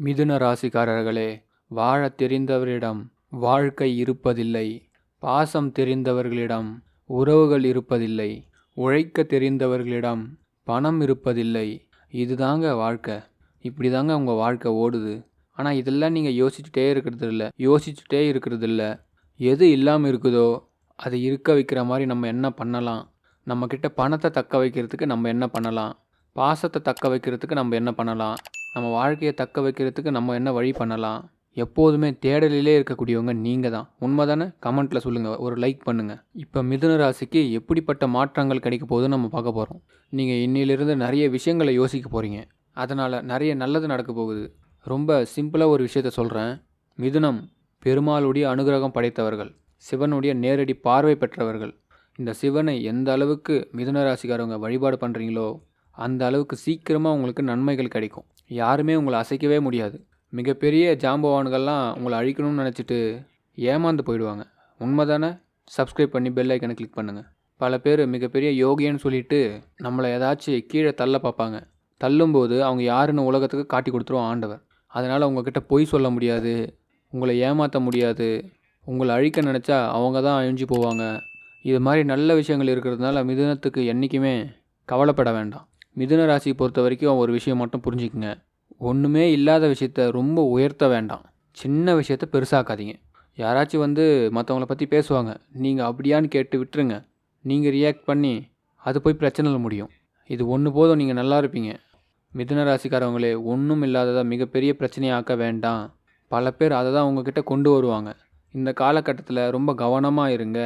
மிதுன ராசிக்காரர்களே, வாழத் தெரிந்தவரிடம் வாழ்க்கை இருப்பதில்லை. பாசம் தெரிந்தவர்களிடம் உறவுகள் இருப்பதில்லை. உழைக்க தெரிந்தவர்களிடம் பணம் இருப்பதில்லை. இதுதாங்க வாழ்க்கை. இப்படி தாங்க உங்கள் வாழ்க்கை ஓடுது. ஆனால் இதெல்லாம் நீங்கள் யோசிச்சுட்டே இருக்கிறதில்ல. எது இல்லாமல் இருக்குதோ அதை இருக்க வைக்கிற மாதிரி நம்ம என்ன பண்ணலாம்? நம்மக்கிட்ட பணத்தை தக்க வைக்கிறதுக்கு நம்ம என்ன பண்ணலாம்? பாசத்தை தக்க வைக்கிறதுக்கு நம்ம என்ன பண்ணலாம்? நம்ம வாழ்க்கையை தக்க வைக்கிறதுக்கு நம்ம என்ன வழி பண்ணலாம்? எப்போதுமே தேடலிலே இருக்கக்கூடியவங்க நீங்கள் தான். உண்மை தானே? கமெண்ட்டில் சொல்லுங்கள், ஒரு லைக் பண்ணுங்கள். இப்போ மிதுன ராசிக்கு எப்படிப்பட்ட மாற்றங்கள் கிடைக்க போகுதுன்னு நம்ம பார்க்க போகிறோம். நீங்கள் இன்னிலிருந்து நிறைய விஷயங்களை யோசிக்க போகிறீங்க. அதனால் நிறைய நல்லது நடக்க போகுது. ரொம்ப சிம்பிளாக ஒரு விஷயத்த சொல்கிறேன். மிதுனம் பெருமாளுடைய அனுகிரகம் படைத்தவர்கள், சிவனுடைய நேரடி பார்வை பெற்றவர்கள். இந்த சிவனை எந்த அளவுக்கு மிதுன ராசிக்காரவங்க வழிபாடு பண்ணுறீங்களோ அந்த அளவுக்கு சீக்கிரமாக உங்களுக்கு நன்மைகள் கிடைக்கும். யாருமே உங்களை அசைக்கவே முடியாது. மிகப்பெரிய ஜாம்பவான்கள்லாம் உங்களை அழிக்கணும்னு நினச்சிட்டு ஏமாந்து போயிடுவாங்க. உண்மை தானே? சப்ஸ்கிரைப் பண்ணி பெல் ஐக்கனை கிளிக் பண்ணுங்கள். பல பேர் மிகப்பெரிய யோகின்னு சொல்லிட்டு நம்மளை ஏதாச்சும் கீழே தள்ள பார்ப்பாங்க. தள்ளும்போது அவங்க யாருன்னு உலகத்துக்கு காட்டி கொடுத்துருவோம் ஆண்டவர். அதனால் உங்ககிட்ட பொய் சொல்ல முடியாது, உங்களை ஏமாற்ற முடியாது. உங்களை அழிக்க நினச்சா அவங்க தான் அழிஞ்சு போவாங்க. இது மாதிரி நல்ல விஷயங்கள் இருக்கிறதுனால மிதுனத்துக்கு என்றைக்குமே கவலைப்பட வேண்டாம். மிதுன ராசியை பொறுத்த வரைக்கும் ஒரு விஷயம் மட்டும் புரிஞ்சுக்குங்க. ஒன்றுமே இல்லாத விஷயத்த ரொம்ப உயர்த்த வேண்டாம். சின்ன விஷயத்த பெருசாக்காதீங்க. யாராச்சும் மற்றவங்கள பற்றி பேசுவாங்க, நீங்கள் அப்படியான்னு கேட்டு விட்டுருங்க. நீங்கள் ரியாக்ட் பண்ணி அது போய் பிரச்சனையில் முடியும். இது ஒன்று போதும், நீங்கள் நல்லா இருப்பீங்க. மிதுன ராசிக்காரவங்களே, ஒன்றும் இல்லாததாக மிகப்பெரிய பிரச்சனையாக்க வேண்டாம். பல பேர் அதை தான் உங்ககிட்ட கொண்டு வருவாங்க. இந்த காலகட்டத்தில் ரொம்ப கவனமாக இருங்க.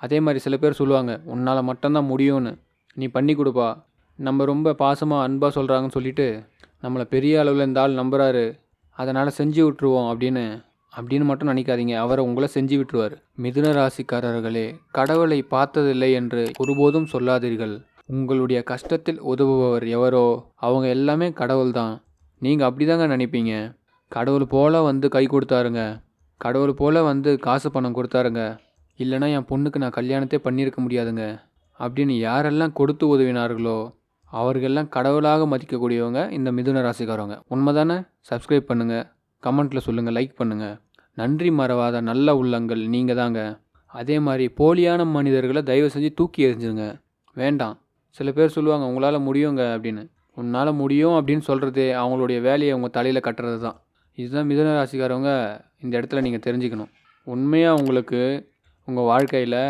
அதே மாதிரி சில பேர் சொல்லுவாங்க, உன்னால் மட்டும்தான் முடியும்னு, நீ பண்ணி கொடுப்பா. நம்ம ரொம்ப பாசமாக அன்பாக சொல்கிறாங்கன்னு சொல்லிவிட்டு நம்மளை பெரிய அளவில் இந்த ஆள் நம்புகிறாரு, அதனால் செஞ்சு விட்டுருவோம் அப்படின்னு மட்டும் நினைக்காதீங்க. அவரை உங்களை செஞ்சு விட்டுருவார். மிதுன ராசிக்காரர்களே, கடவுளை பார்த்ததில்லை என்று ஒருபோதும் சொல்லாதீர்கள். உங்களுடைய கஷ்டத்தில் உதவுபவர் எவரோ அவங்க எல்லாமே கடவுள் தான். நீங்கள் அப்படி தாங்க நினைப்பீங்க. கடவுள் போல் கை கொடுத்தாருங்க, கடவுள் போல் காசு பணம் கொடுத்தாருங்க, இல்லைனா என் பொண்ணுக்கு நான் கல்யாணத்தே பண்ணியிருக்க முடியாதுங்க அப்படின்னு யாரெல்லாம் கொடுத்து உதவினார்களோ அவர்களெல்லாம் கடவுளாக மதிக்கக்கூடியவங்க இந்த மிதுன ராசிக்காரவங்க. உண்மை தானே? சப்ஸ்கிரைப் பண்ணுங்கள், கமெண்ட்டில் சொல்லுங்கள், லைக் பண்ணுங்கள். நன்றி மறவாத நல்ல உள்ளங்கள் நீங்கள் தாங்க. அதே மாதிரி போலியான மனிதர்களை தயவு செஞ்சு தூக்கி எறிஞ்சிருங்க. வேண்டாம். சில பேர் சொல்லுவாங்க, உங்களால் முடியுங்க அப்படின்னு. உன்னால் முடியும் அப்படின்னு சொல்கிறதே அவங்களுடைய வேலையை உங்கள் தலையில் கட்டுறது தான். இதுதான் மிதுன ராசிக்காரவங்க இந்த இடத்துல நீங்கள் தெரிஞ்சுக்கணும். உண்மையாக உங்களுக்கு உங்கள் வாழ்க்கையில்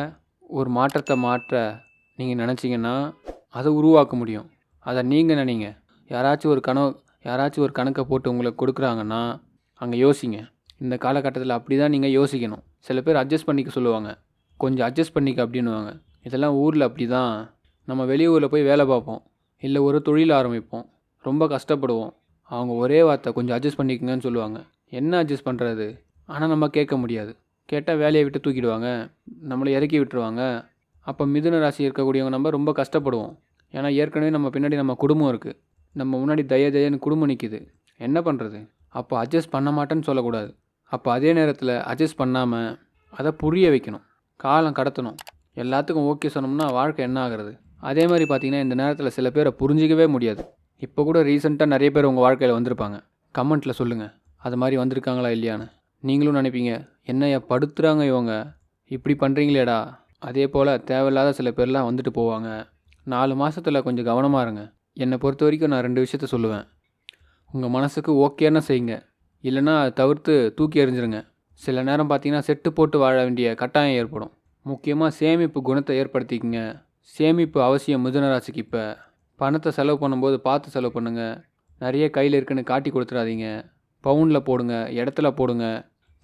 ஒரு மாற்றத்தை மாற்ற நீங்கள் நினச்சிங்கன்னா அதை உருவாக்க முடியும். அதை நீங்கள் நினைங்க. யாராச்சும் ஒரு கணக்கை போட்டு உங்களுக்கு கொடுக்குறாங்கன்னா அங்கே யோசிங்க. இந்த காலகட்டத்தில் அப்படி தான் நீங்கள் யோசிக்கணும். சில பேர் அட்ஜஸ்ட் பண்ணிக்க சொல்லுவாங்க, கொஞ்சம் அட்ஜஸ்ட் பண்ணிக்க அப்படின்னுவாங்க. இதெல்லாம் ஊரில் அப்படி தான். நம்ம வெளியூரில் போய் வேலை பார்ப்போம், இல்லை ஒரு தொழில் ஆரம்பிப்போம், ரொம்ப கஷ்டப்படுவோம். அவங்க ஒரே வார்த்தை கொஞ்சம் அட்ஜஸ்ட் பண்ணிக்கங்கன்னு சொல்லுவாங்க. என்ன அட்ஜஸ்ட் பண்ணுறது? ஆனால் நம்ம கேட்க முடியாது. கேட்டால் வேலையை விட்டு தூக்கிடுவாங்க, நம்மளை இறக்கி விட்டுருவாங்க. அப்போ மிதுன ராசி இருக்கக்கூடியவங்க நம்ம ரொம்ப கஷ்டப்படுவோம். ஏன்னா ஏற்கனவே நம்ம பின்னாடி நம்ம குடும்பம் இருக்குது, நம்ம முன்னாடி தயன்னு குடும்பம் நிற்கிது. என்ன பண்ணுறது? அப்போ அட்ஜஸ்ட் பண்ண மாட்டேன்னு சொல்லக்கூடாது. அப்போ அதே நேரத்தில் அட்ஜஸ்ட் பண்ணாமல் அதை புரிய வைக்கணும், காலம் கடத்தணும். எல்லாத்துக்கும் ஓகே சொன்னோம்னா வாழ்க்கை என்ன ஆகிறது? அதே மாதிரி பார்த்திங்கன்னா இந்த நேரத்தில் சில பேரை புரிஞ்சிக்கவே முடியாது. இப்போ கூட ரீசெண்டாக நிறைய பேர் உங்கள் வாழ்க்கையில் வந்திருப்பாங்க. கமெண்ட்டில் சொல்லுங்கள், அது மாதிரி வந்திருக்காங்களா இல்லையான்னு. நீங்களும் நினைப்பீங்க, என்னையா படுத்துகிறாங்க இவங்க, இப்படி பண்ணுறீங்களேடா. அதே போல் தேவையில்லாத சில பேர்லாம் வந்துட்டு போவாங்க. 4 மாதத்தில் கொஞ்சம் கவனமாக இருங்க. என்னை பொறுத்த வரைக்கும் நான் 2 விஷயத்த சொல்லுவேன். உங்கள் மனசுக்கு ஓகேன்னு செய்யுங்க, இல்லைனா அதை தவிர்த்து தூக்கி எறிஞ்சிருங்க. சில நேரம் பார்த்திங்கன்னா செட்டு போட்டு வாழ வேண்டிய கட்டாயம் ஏற்படும். முக்கியமாக சேமிப்பு குணத்தை ஏற்படுத்திக்கங்க. சேமிப்பு அவசியம் மிதுன ராசிக்கு. இப்போ பணத்தை செலவு பண்ணும்போது பார்த்து செலவு பண்ணுங்கள். நிறைய கையில் இருக்குன்னு காட்டி கொடுத்துடாதீங்க. பவுனில் போடுங்க, இடத்துல போடுங்க.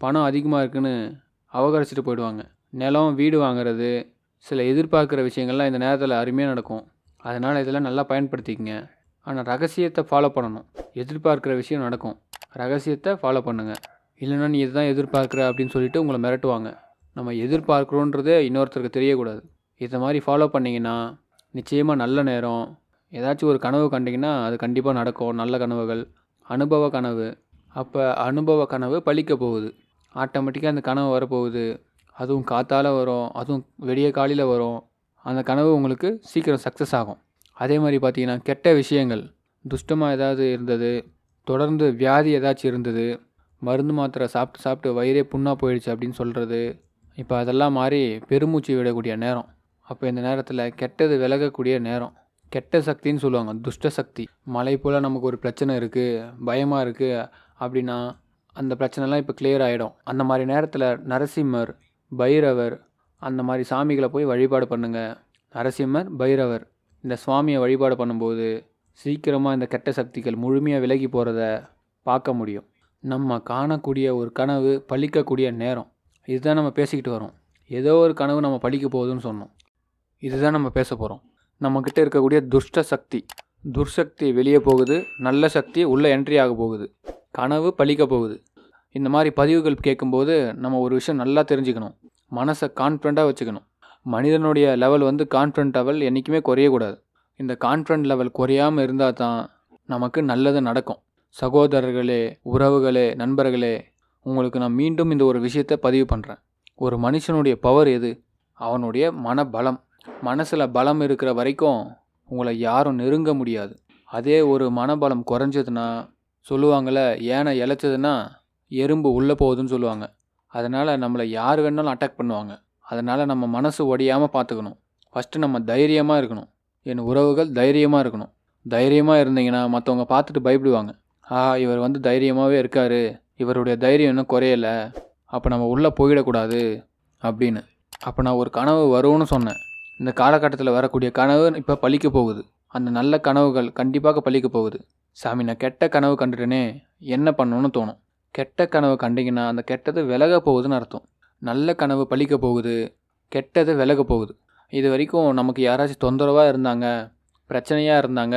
பணம் அதிகமாக இருக்குன்னு அவகரிச்சிட்டு போயிடுவாங்க. நிலம், வீடு வாங்குறது, சில எதிர்பார்க்குற விஷயங்கள்லாம் இந்த நேரத்தில் அருமையாக நடக்கும். அதனால் இதெல்லாம் நல்லா பயன்படுத்திக்கங்க. ஆனால் ரகசியத்தை ஃபாலோ பண்ணணும். எதிர்பார்க்குற விஷயம் நடக்கும், ரகசியத்தை ஃபாலோ பண்ணுங்கள். இல்லைனா நீ இதுதான் எதிர்பார்க்குற அப்படின்னு சொல்லிட்டு உங்களை மிரட்டுவாங்க. நம்ம எதிர்பார்க்குறோன்றதே இன்னொருத்தருக்கு தெரியக்கூடாது. இதை மாதிரி ஃபாலோ பண்ணிங்கன்னா நிச்சயமாக நல்ல நேரம். ஏதாச்சும் ஒரு கனவு கண்டிங்கன்னா அது கண்டிப்பாக நடக்கும். நல்ல கனவுகள், அனுபவ கனவு. அப்போ அனுபவ கனவு பழிக்க போகுது. ஆட்டோமேட்டிக்காக அந்த கனவு வரப்போகுது. அதுவும் காத்தால் வரும், அதுவும் விடிய காலையில் வரும். அந்த கனவு உங்களுக்கு சீக்கிரம் சக்ஸஸ் ஆகும். அதே மாதிரி பார்த்திங்கன்னா கெட்ட விஷயங்கள், துஷ்டமாக ஏதாவது இருந்தது, தொடர்ந்து வியாதி ஏதாச்சும் இருந்தது, மருந்து மாத்திரை சாப்பிட்டு சாப்பிட்டு வயிறே புண்ணாக போயிடுச்சு அப்படின்னு சொல்கிறது. இப்போ அதெல்லாம் மாறி பெருமூச்சு விடக்கூடிய நேரம். அப்போ இந்த நேரத்தில் கெட்டது விலகக்கூடிய நேரம். கெட்ட சக்தின்னு சொல்லுவாங்க, துஷ்ட சக்தி. மலை போல் நமக்கு ஒரு பிரச்சனை இருக்குது, பயமாக இருக்குது அப்படின்னா அந்த பிரச்சனைலாம் இப்போ கிளியர் ஆகிடும். அந்த மாதிரி நேரத்தில் நரசிம்மர், பைரவர் அந்த மாதிரி சாமிகளை போய் வழிபாடு பண்ணுங்கள். நரசிம்மர், பைரவர் இந்த சுவாமியை வழிபாடு பண்ணும்போது சீக்கிரமாக இந்த கெட்ட சக்திகள் முழுமையாக விலகி போகிறத பார்க்க முடியும். நம்ம காணக்கூடிய ஒரு கனவு பலிக்கக்கூடிய நேரம். இதுதான் நம்ம பேசிக்கிட்டு வரோம். ஏதோ ஒரு கனவு நம்ம பலிக்க போகுதுன்னு சொன்னோம். இதுதான் நம்ம பேச போகிறோம். நம்மக்கிட்ட இருக்கக்கூடிய துஷ்ட சக்தி, துர்சக்தி வெளியே போகுது, நல்ல சக்தி உள்ளே என்ட்ரி ஆக போகுது, கனவு பலிக்க போகுது. இந்த மாதிரி பதிவுகள் கேட்கும்போது நம்ம ஒரு விஷயம் நல்லா தெரிஞ்சுக்கணும். மனசை கான்ஃபிடண்ட்டாக வச்சுக்கணும். மனிதனுடைய லெவல் கான்ஃபிடண்ட் லெவல் என்றைக்குமே குறையக்கூடாது. இந்த கான்ஃபிடண்ட் லெவல் குறையாமல் இருந்தால் தான் நமக்கு நல்லது நடக்கும். சகோதரர்களே, உறவுகளே, நண்பர்களே, உங்களுக்கு நான் மீண்டும் இந்த ஒரு விஷயத்தை பதிவு பண்ணுறேன். ஒரு மனுஷனுடைய பவர் எது? அவனுடைய மனபலம். மனசில் பலம் இருக்கிற வரைக்கும் உங்களை யாரும் நெருங்க முடியாது. அதே ஒரு மனபலம் குறைஞ்சதுன்னா, சொல்லுவாங்கள்ல, யானை இழைச்சதுன்னா எறும்பு உள்ளே போகுதுன்னு சொல்லுவாங்க. அதனால் நம்மளை யார் வேணாலும் அட்டாக் பண்ணுவாங்க. அதனால் நம்ம மனசு ஒடியாமல் பார்த்துக்கணும். ஃபஸ்ட்டு நம்ம தைரியமாக இருக்கணும். என் உறவுகள் தைரியமாக இருக்கணும். தைரியமாக இருந்தீங்கன்னா மற்றவங்க பார்த்துட்டு பயப்படுவாங்க. இவர் தைரியமாகவே இருக்கார், இவருடைய தைரியம் இன்னும் குறையலை, அப்போ நம்ம உள்ளே போயிடக்கூடாது அப்படின்னு. அப்போ நான் ஒரு கனவு வரும்னு சொன்னேன். இந்த காலகட்டத்தில் வரக்கூடிய கனவு இப்போ பலிக்க போகுது. அந்த நல்ல கனவுகள் கண்டிப்பாக பலிக்க போகுது. சாமி, நான் கெட்ட கனவு கண்டுட்டேனே, என்ன பண்ணணும்னு தோணும். கெட்ட கனவு கண்டிங்கன்னா அந்த கெட்டது விலக போகுதுன்னு அர்த்தம். நல்ல கனவு பலிக்க போகுது, கெட்டது விலக போகுது. இது வரைக்கும் நமக்கு யாராச்சும் தொந்தரவாக இருந்தாங்க, பிரச்சனையாக இருந்தாங்க,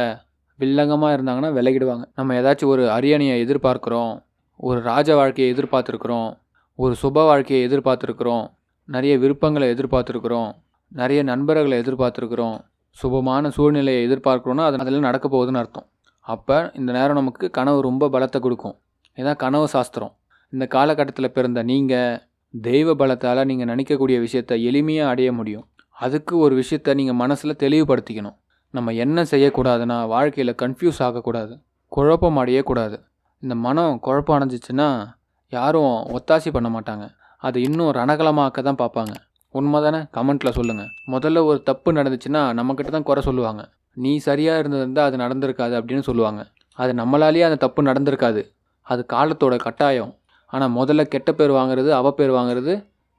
வில்லங்கமாக இருந்தாங்கன்னா விலகிடுவாங்க. நம்ம ஏதாச்சும் ஒரு அரியணையை எதிர்பார்க்குறோம், ஒரு ராஜ வாழ்க்கையை எதிர்பார்த்துருக்குறோம், ஒரு சுப வாழ்க்கையை எதிர்பார்த்துருக்குறோம், நிறைய விருப்பங்களை எதிர்பார்த்துருக்குறோம், நிறைய நண்பர்களை எதிர்பார்த்துருக்குறோம், சுபமான சூழ்நிலையை எதிர்பார்க்குறோன்னா அதெல்லாம் நடக்க போகுதுன்னு அர்த்தம். அப்போ இந்த நேரம் நமக்கு கனவு ரொம்ப பலத்தை கொடுக்கும். இதுதான் கனவு சாஸ்திரம். இந்த காலகட்டத்தில் பிறந்த நீங்கள் தெய்வ பலத்தால் நீங்கள் நினைக்கக்கூடிய விஷயத்தை எளிமையாக அடைய முடியும். அதுக்கு ஒரு விஷயத்தை நீங்கள் மனசில் தெளிவுபடுத்திக்கணும். நம்ம என்ன செய்யக்கூடாதுன்னா, வாழ்க்கையில் கன்ஃபியூஸ் ஆகக்கூடாது, குழப்பம் அடையக்கூடாது. இந்த மனம் குழப்பம் அடைஞ்சிச்சின்னா யாரும் ஒத்தாசி பண்ண மாட்டாங்க. அது இன்னும் ரணகலமாக்க தான் பார்ப்பாங்க. உண்மை தானே? கமெண்ட்டில் சொல்லுங்கள். முதல்ல ஒரு தப்பு நடந்துச்சுன்னா நம்மக்கிட்ட தான் குறை சொல்லுவாங்க. நீ சரியாக இருந்திருந்தால் அது நடந்திருக்காது அப்படின்னு சொல்லுவாங்க. அது நம்மளாலேயே அந்த தப்பு நடந்திருக்காது, அது காலத்தோட கட்டாயம். ஆனால் முதல்ல கெட்ட பேர் வாங்குறது, பேர் வாங்குறது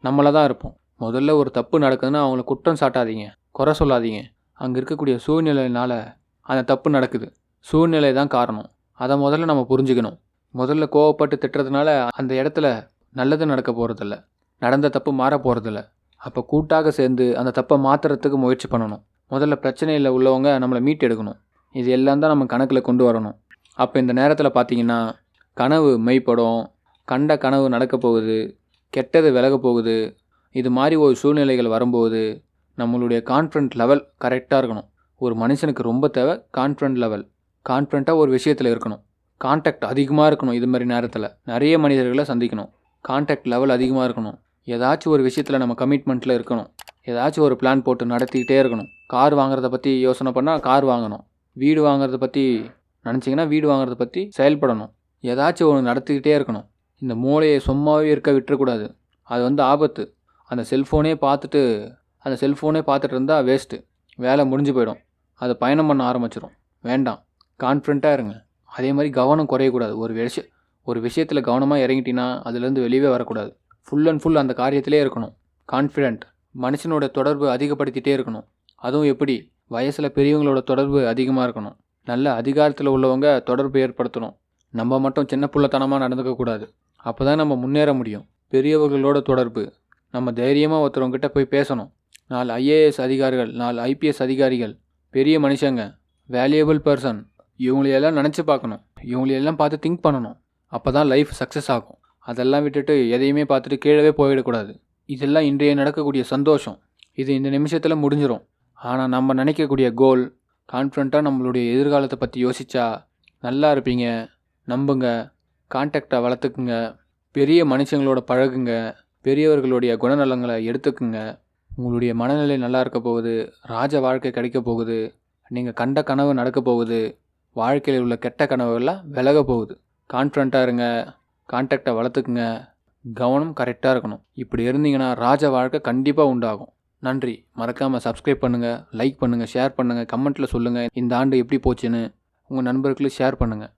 நம்மள தான் இருப்போம். முதல்ல ஒரு தப்பு நடக்குதுன்னா அவங்கள குற்றம் சாட்டாதீங்க, குறை சொல்லாதீங்க. அங்கே இருக்கக்கூடிய சூழ்நிலையினால் அந்த தப்பு நடக்குது. சூழ்நிலை தான் காரணம். அதை முதல்ல நம்ம புரிஞ்சுக்கணும். முதல்ல கோவப்பட்டு திட்டுறதுனால அந்த இடத்துல நல்லது நடக்க போகிறதில்ல, நடந்த தப்பு மாற போகிறதில்ல. அப்போ கூட்டாக சேர்ந்து அந்த தப்பை மாற்றுறதுக்கு முயற்சி பண்ணணும். முதல்ல பிரச்சனையில் உள்ளவங்க நம்மளை மீட்டு எடுக்கணும். இது எல்லாம் தான் நம்ம கணக்கில் கொண்டு வரணும். அப்போ இந்த நேரத்தில் பார்த்திங்கன்னா கனவு மெய்ப்படும், கண்ட கனவு நடக்க போகுது, கெட்டது விலக போகுது. இது மாதிரி ஒரு சூழ்நிலைகள் வரும்போது நம்மளுடைய கான்ஃபிடன்ட் லெவல் கரெக்டாக இருக்கணும். ஒரு மனுஷனுக்கு ரொம்ப தேவை கான்ஃபிடன்ட் லெவல். கான்ஃபிடண்ட்டாக ஒரு விஷயத்தில் இருக்கணும். கான்டாக்ட் அதிகமாக இருக்கணும். இது மாதிரி நேரத்தில் நிறைய மனிதர்களை சந்திக்கணும். கான்டாக்ட் லெவல் அதிகமாக இருக்கணும். ஏதாச்சும் ஒரு விஷயத்தில் நம்ம கமிட்மெண்ட்டில் இருக்கணும். ஏதாச்சும் ஒரு பிளான் போட்டு நடத்திக்கிட்டே இருக்கணும். கார் வாங்குறத பற்றி யோசனை பண்ணால் கார் வாங்கணும். வீடு வாங்குறத பற்றி நினச்சிங்கன்னா வீடு வாங்குறத பற்றி செயல்படணும். ஏதாச்சும் ஒன்று நடத்திக்கிட்டே இருக்கணும். இந்த மூளையை சும்மாவே இருக்க விட்டுறக்கூடாது. அது ஆபத்து. அந்த செல்ஃபோனே பார்த்துட்டு இருந்தால் வேஸ்ட்டு. வேலை முடிஞ்சு போயிடும். அது பயணம் பண்ண ஆரம்பிச்சிடும். வேண்டாம், கான்ஃபிடண்ட்டாக இருங்க. அதே மாதிரி கவனம் குறையக்கூடாது. ஒரு விஷயத்தில் கவனமாக இறங்கிட்டிங்கன்னா அதுலேருந்து வெளியே வரக்கூடாது. ஃபுல் அண்ட் ஃபுல் அந்த காரியத்திலே இருக்கணும். கான்ஃபிடென்ட். மனுஷனோட தொடர்பு அதிகப்படுத்திகிட்டே இருக்கணும். அதுவும் எப்படி? வயசில் பெரியவங்களோட தொடர்பு அதிகமாக இருக்கணும். நல்ல அதிகாரத்தில் உள்ளவங்க தொடர்பு ஏற்படுத்தணும். நம்ம மட்டும் சின்ன பிள்ளைத்தனமாக நடந்துக்கக்கூடாது. அப்போ தான் நம்ம முன்னேற முடியும். பெரியவர்களோட தொடர்பு. நம்ம தைரியமாக ஒருத்தவங்ககிட்ட போய் பேசணும். 4 IAS அதிகாரிகள், 4 IPS அதிகாரிகள், பெரிய மனுஷங்க, வேல்யூபிள் பர்சன், இவங்களையெல்லாம் நினச்சி பார்க்கணும். இவங்களையெல்லாம் பார்த்து திங்க் பண்ணணும். அப்போ தான் லைஃப் சக்ஸஸ் ஆகும். அதெல்லாம் விட்டுட்டு எதையுமே பார்த்துட்டு கீழவே போயிடக்கூடாது. இதெல்லாம் இன்றைய நடக்கக்கூடிய சந்தோஷம். இது இந்த நிமிஷத்தில் முடிஞ்சிடும். ஆனால் நம்ம நினைக்கக்கூடிய கோல், கான்ஃபிடண்ட்டாக நம்மளுடைய எதிர்காலத்தை பற்றி யோசித்தா நல்லா இருப்பீங்க. நம்புங்க. கான்டாக்டை வளர்த்துக்குங்க. பெரிய மனுஷங்களோட பழகுங்க. பெரியவர்களுடைய குணநலங்களை எடுத்துக்குங்க. உங்களுடைய மனநிலை நல்லா இருக்க போகுது. ராஜ வாழ்க்கை கிடைக்க போகுது. நீங்கள் கண்ட கனவு நடக்க போகுது. வாழ்க்கையில் உள்ள கெட்ட கனவுகள்லாம் விலக போகுது. கான்ஃபிடண்ட்டாக இருங்க, கான்டாக்டை வளர்த்துக்குங்க, கவனம் கரெக்டாக இருக்கணும். இப்படி இருந்தீங்கன்னா ராஜ வாழ்க்கை கண்டிப்பாக உண்டாகும். நன்றி. மறக்காமல் சப்ஸ்கிரைப் பண்ணுங்கள், லைக் பண்ணுங்கள், ஷேர் பண்ணுங்கள், கமெண்ட்டில் சொல்லுங்கள் இந்த ஆண்டு எப்படி போச்சுன்னு. உங்கள் நண்பர்களுக்கு ஷேர் பண்ணுங்கள்.